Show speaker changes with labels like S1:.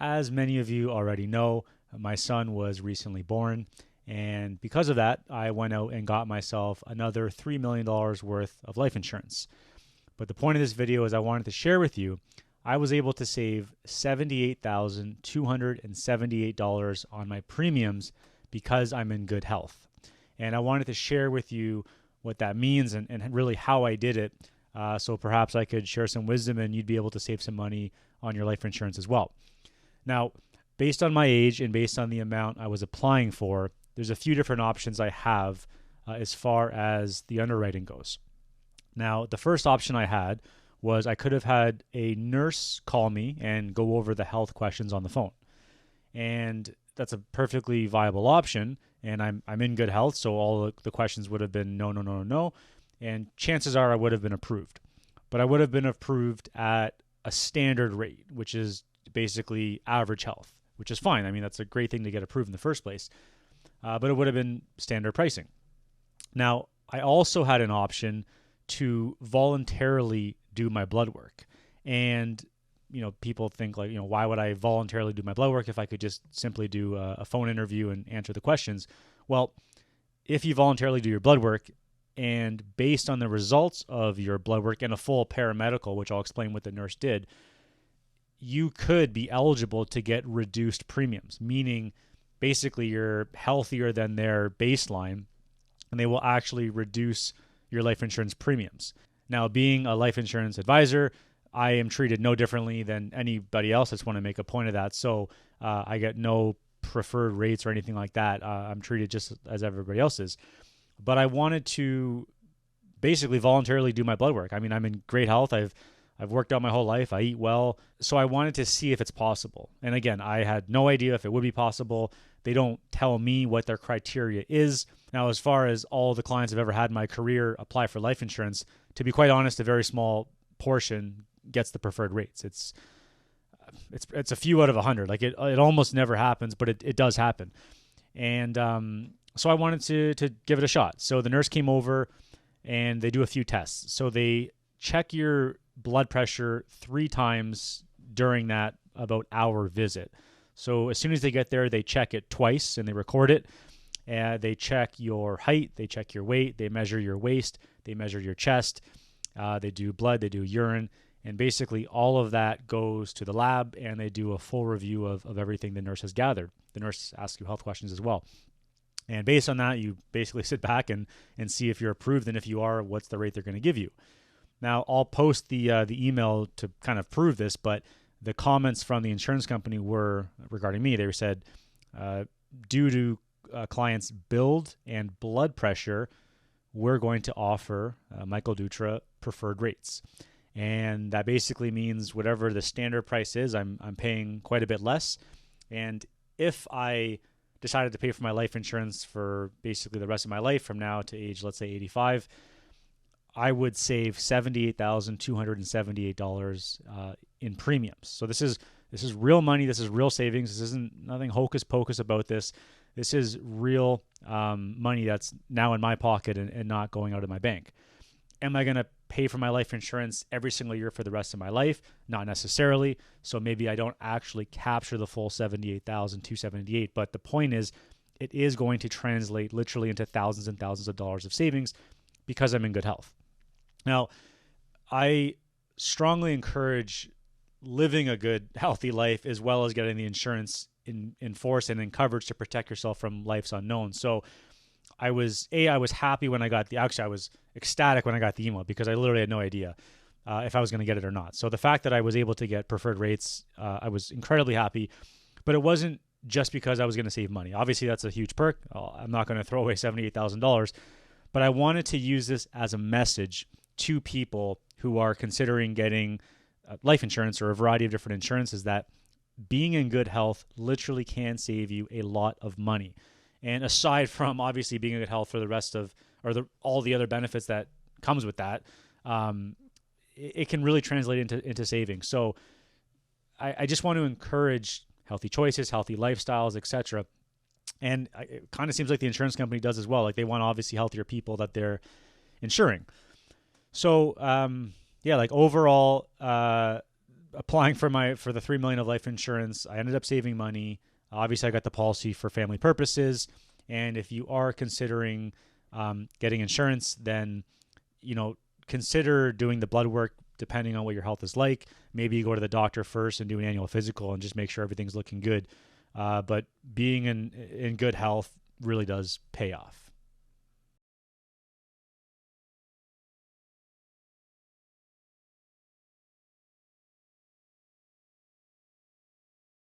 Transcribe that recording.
S1: As many of you already know, my son was recently born, and because of that, I went out and got myself another $3 million worth of life insurance. But the point of this video is I wanted to share with you I was able to save $78,278 on my premiums because I'm in good health. And I wanted to share with you what that means and really how I did it. So perhaps I could share some wisdom and you'd be able to save some money on your life insurance as well. Now, based on my age and based on the amount I was applying for, there's a few different options I have as far as the underwriting goes. Now, the first option I had was I could have had a nurse call me and go over the health questions on the phone. And that's a perfectly viable option. And I'm in good health, so all the questions would have been no, no, no, no, no. And chances are I would have been approved. But I would have been approved at a standard rate, which is basically average health, which is fine. I mean, that's a great thing to get approved in the first place. But it would have been standard pricing. Now, I also had an option to voluntarily do my blood work. And, people think like, why would I voluntarily do my blood work if I could just simply do a phone interview and answer the questions? Well, if you voluntarily do your blood work and based on the results of your blood work and a full paramedical, which I'll explain what the nurse did, you could be eligible to get reduced premiums, meaning basically you're healthier than their baseline and they will actually reduce your life insurance premiums. Now, being a life insurance advisor, I am treated no differently than anybody else. I just want to make a point of that. So I get no preferred rates or anything like that. I'm treated just as everybody else is. But I wanted to basically voluntarily do my blood work. I mean, I'm in great health. I've worked out my whole life. I eat well. So I wanted to see if it's possible. And again, I had no idea if it would be possible. They don't tell me what their criteria is. Now, as far as all the clients I've ever had in my career apply for life insurance, to be quite honest, a very small portion gets the preferred rates. It's a few out of 100. Like it almost never happens, but it does happen. And so I wanted to give it a shot. So the nurse came over and they do a few tests. So they check your blood pressure 3 times during that about hour visit. So as soon as they get there, they check it twice and they record it. They check your height, they check your weight, they measure your waist, they measure your chest, they do blood, they do urine, and basically all of that goes to the lab and they do a full review of everything the nurse has gathered. The nurse asks you health questions as well. And based on that, you basically sit back and see if you're approved, and if you are, what's the rate they're going to give you. Now, I'll post the email to kind of prove this, but the comments from the insurance company were regarding me. They said, due to clients' build and blood pressure, we're going to offer Michael Dutra preferred rates. And that basically means whatever the standard price is, I'm paying quite a bit less. And if I decided to pay for my life insurance for basically the rest of my life from now to age, let's say 85, I would save $78,278 in premiums. So this is real money. This is real savings. This isn't nothing hocus pocus about this. This is real money that's now in my pocket and not going out of my bank. Am I going to pay for my life insurance every single year for the rest of my life? Not necessarily. So maybe I don't actually capture the full $78,278. But the point is, it is going to translate literally into thousands and thousands of dollars of savings because I'm in good health. Now, I strongly encourage living a good, healthy life as well as getting the insurance in force and in coverage to protect yourself from life's unknown. So I was happy when I got I was ecstatic when I got the email because I literally had no idea if I was going to get it or not. So the fact that I was able to get preferred rates, I was incredibly happy, but it wasn't just because I was going to save money. Obviously, that's a huge perk. I'm not going to throw away $78,000, but I wanted to use this as a message to people who are considering getting life insurance or a variety of different insurances that being in good health literally can save you a lot of money. And aside from obviously being in good health for the rest of, all the other benefits that comes with that, it can really translate into savings. So I just want to encourage healthy choices, healthy lifestyles, etc. And it kind of seems like the insurance company does as well. Like they want obviously healthier people that they're insuring. So like overall, applying for the 3 million of life insurance, I ended up saving money. Obviously, I got the policy for family purposes. And if you are considering getting insurance, then consider doing the blood work depending on what your health is like. Maybe you go to the doctor first and do an annual physical and just make sure everything's looking good. But being in good health really does pay off.